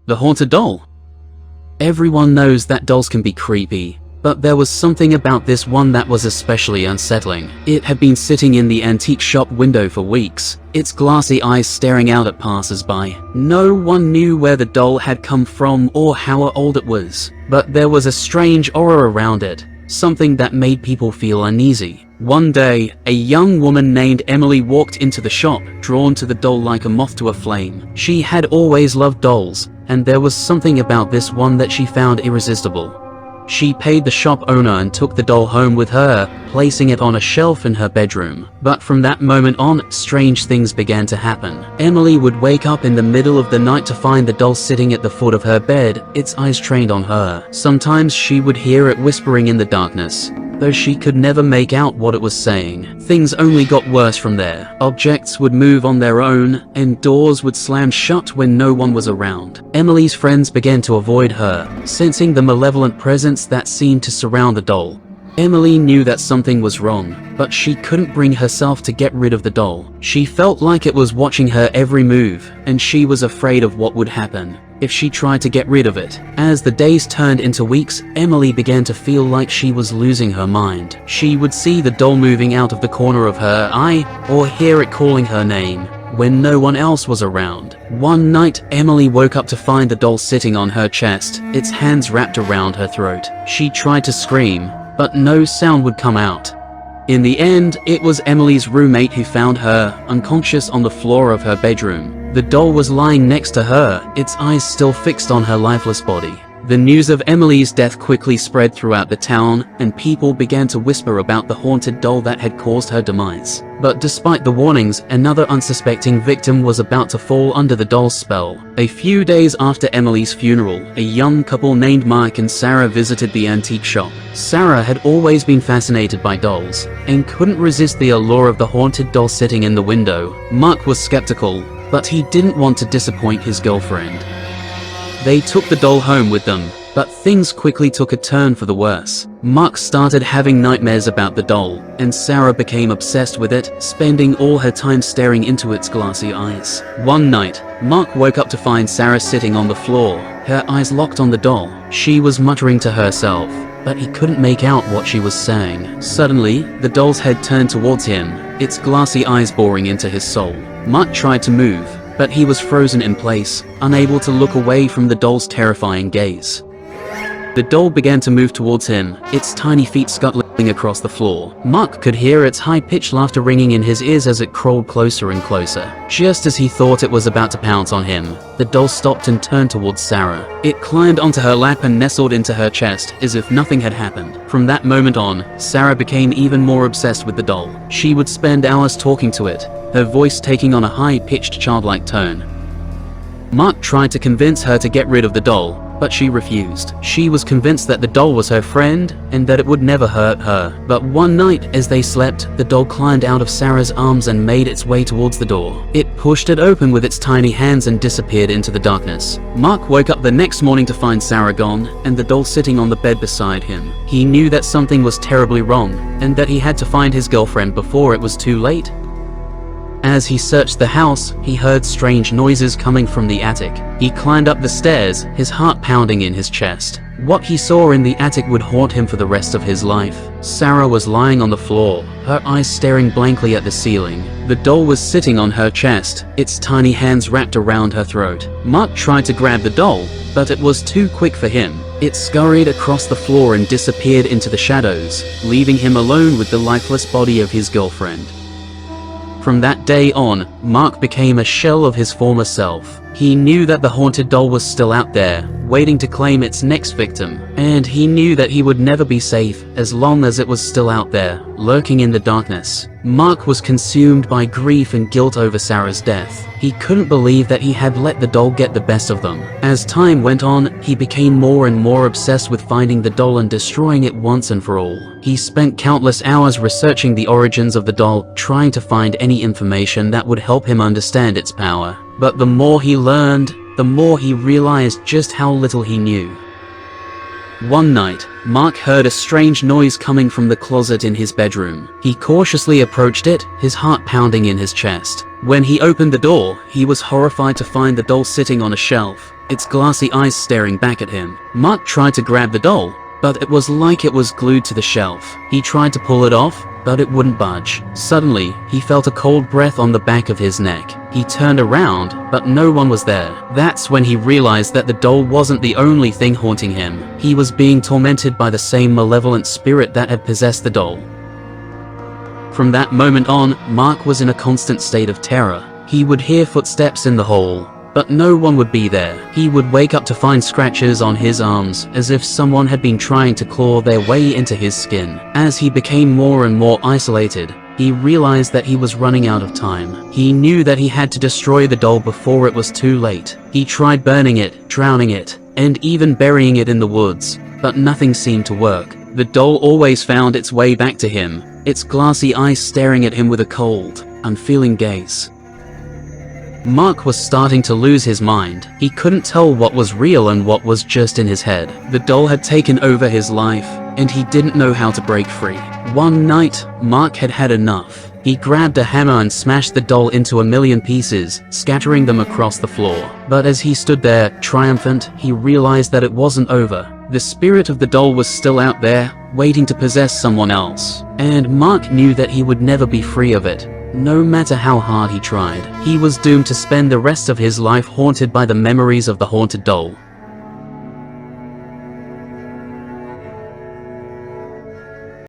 The haunted doll. Everyone knows that dolls can be creepy, but there was something about this one that was especially unsettling. It had been sitting in the antique shop window for weeks, its glassy eyes staring out at passers-by. No one knew where the doll had come from or how old it was, but there was a strange aura around it, something that made people feel uneasy. One day, a young woman named Emily walked into the shop, drawn to the doll like a moth to a flame. She had always loved dolls, and there was something about this one that she found irresistible. She paid the shop owner and took the doll home with her, placing it on a shelf in her bedroom. But from that moment on, strange things began to happen. Emily would wake up in the middle of the night to find the doll sitting at the foot of her bed, its eyes trained on her. Sometimes she would hear it whispering in the darkness, though she could never make out what it was saying. Things only got worse from there. Objects would move on their own, and doors would slam shut when no one was around. Emily's friends began to avoid her, sensing the malevolent presence that seemed to surround the doll. Emily knew that something was wrong, but she couldn't bring herself to get rid of the doll. She felt like it was watching her every move, and she was afraid of what would happen if she tried to get rid of it. As the days turned into weeks, Emily began to feel like she was losing her mind. She would see the doll moving out of the corner of her eye, or hear it calling her name when no one else was around. One night, Emily woke up to find the doll sitting on her chest, its hands wrapped around her throat. She tried to scream, but no sound would come out. In the end, it was Emily's roommate who found her, unconscious on the floor of her bedroom. The doll was lying next to her, its eyes still fixed on her lifeless body. The news of Emily's death quickly spread throughout the town, and people began to whisper about the haunted doll that had caused her demise. But despite the warnings, another unsuspecting victim was about to fall under the doll's spell. A few days after Emily's funeral, a young couple named Mike and Sarah visited the antique shop. Sarah had always been fascinated by dolls, and couldn't resist the allure of the haunted doll sitting in the window. Mike was skeptical, but he didn't want to disappoint his girlfriend. They took the doll home with them, but things quickly took a turn for the worse. Mark started having nightmares about the doll, and Sarah became obsessed with it, spending all her time staring into its glassy eyes. One night, Mark woke up to find Sarah sitting on the floor, her eyes locked on the doll. She was muttering to herself, but he couldn't make out what she was saying. Suddenly, the doll's head turned towards him, its glassy eyes boring into his soul. Mark tried to move, but he was frozen in place, unable to look away from the doll's terrifying gaze. The doll began to move towards him, its tiny feet scuttling across the floor. Mark could hear its high-pitched laughter ringing in his ears as it crawled closer and closer. Just as he thought it was about to pounce on him, the doll stopped and turned towards Sarah. It climbed onto her lap and nestled into her chest, as if nothing had happened. From that moment on, Sarah became even more obsessed with the doll. She would spend hours talking to it, her voice taking on a high-pitched childlike tone. Mark tried to convince her to get rid of the doll, but she refused. She was convinced that the doll was her friend and that it would never hurt her. But one night, as they slept, the doll climbed out of Sarah's arms and made its way towards the door. It pushed it open with its tiny hands and disappeared into the darkness. Mark woke up the next morning to find Sarah gone and the doll sitting on the bed beside him. He knew that something was terribly wrong and that he had to find his girlfriend before it was too late. As he searched the house, he heard strange noises coming from the attic. He climbed up the stairs, his heart pounding in his chest. What he saw in the attic would haunt him for the rest of his life. Sarah was lying on the floor, her eyes staring blankly at the ceiling. The doll was sitting on her chest, its tiny hands wrapped around her throat. Mark tried to grab the doll, but it was too quick for him. It scurried across the floor and disappeared into the shadows, leaving him alone with the lifeless body of his girlfriend. From that day on, Mark became a shell of his former self. He knew that the haunted doll was still out there, waiting to claim its next victim. And he knew that he would never be safe as long as it was still out there, lurking in the darkness. Mark was consumed by grief and guilt over Sarah's death. He couldn't believe that he had let the doll get the best of them. As time went on, he became more and more obsessed with finding the doll and destroying it once and for all. He spent countless hours researching the origins of the doll, trying to find any information that would help him understand its power. But the more he learned, the more he realized just how little he knew. One night, Mark heard a strange noise coming from the closet in his bedroom. He cautiously approached it, his heart pounding in his chest. When he opened the door, he was horrified to find the doll sitting on a shelf, its glassy eyes staring back at him. Mark tried to grab the doll, but it was like it was glued to the shelf. He tried to pull it off, but it wouldn't budge. Suddenly, he felt a cold breath on the back of his neck. He turned around, but no one was there. That's when he realized that the doll wasn't the only thing haunting him. He was being tormented by the same malevolent spirit that had possessed the doll. From that moment on, Mark was in a constant state of terror. He would hear footsteps in the hall, but no one would be there. He would wake up to find scratches on his arms, as if someone had been trying to claw their way into his skin. As he became more and more isolated, he realized that he was running out of time. He knew that he had to destroy the doll before it was too late. He tried burning it, drowning it, and even burying it in the woods, but nothing seemed to work. The doll always found its way back to him, its glassy eyes staring at him with a cold, unfeeling gaze. Mark was starting to lose his mind. He couldn't tell what was real and what was just in his head. The doll had taken over his life, and he didn't know how to break free. One night, Mark had had enough. He grabbed a hammer and smashed the doll into a million pieces, scattering them across the floor. But as he stood there, triumphant, he realized that it wasn't over. The spirit of the doll was still out there, waiting to possess someone else. And Mark knew that he would never be free of it. No matter how hard he tried, he was doomed to spend the rest of his life haunted by the memories of the haunted doll.